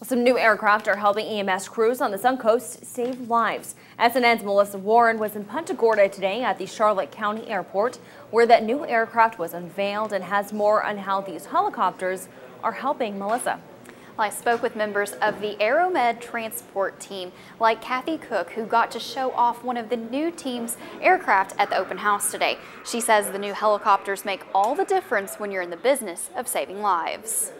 Some new aircraft are helping EMS crews on the Suncoast save lives. SNN's Melissa Warren was in Punta Gorda today at the Charlotte County Airport, where that new aircraft was unveiled, and has more on how these helicopters are helping. Melissa. Well, I spoke with members of the Aeromed transport team, like Kathy Cook, who got to show off one of the new team's aircraft at the open house today. She says the new helicopters make all the difference when you're in the business of saving lives.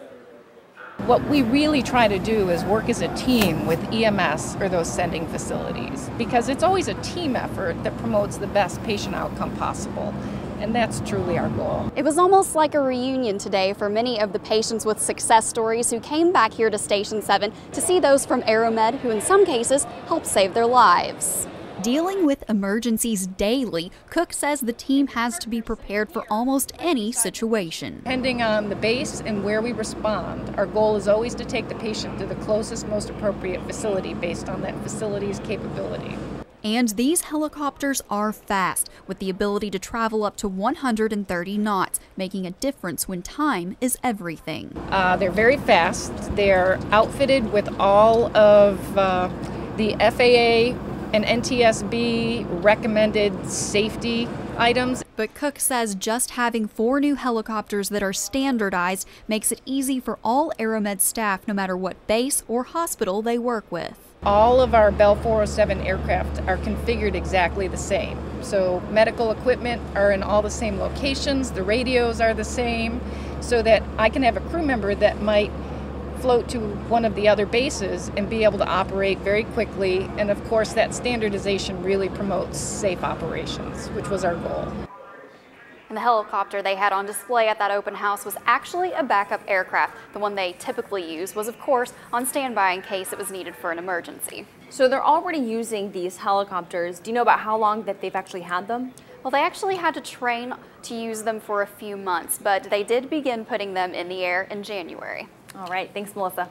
What we really try to do is work as a team with EMS or those sending facilities, because it's always a team effort that promotes the best patient outcome possible. And that's truly our goal. It was almost like a reunion today for many of the patients with success stories who came back here to Station 7 to see those from Aeromed who in some cases helped save their lives. Dealing with emergencies daily, Cook says the team has to be prepared for almost any situation. Depending on the base and where we respond, our goal is always to take the patient to the closest, most appropriate facility based on that facility's capability. And these helicopters are fast, with the ability to travel up to 130 knots, making a difference when time is everything. They're very fast. They're outfitted with all of the FAA and NTSB recommended safety items. But Cook says just having 4 new helicopters that are standardized makes it easy for all Aeromed staff, no matter what base or hospital they work with. All of our Bell 407 aircraft are configured exactly the same. So medical equipment are in all the same locations, the radios are the same, so that I can have a crew member that might float to one of the other bases and be able to operate very quickly. And of course, that standardization really promotes safe operations, which was our goal. And the helicopter they had on display at that open house was actually a backup aircraft. The one they typically use was, of course, on standby in case it was needed for an emergency. So they're already using these helicopters. Do you know about how long that they've actually had them? Well, they actually had to train to use them for a few months, but they did begin putting them in the air in January. All right, thanks, Melissa.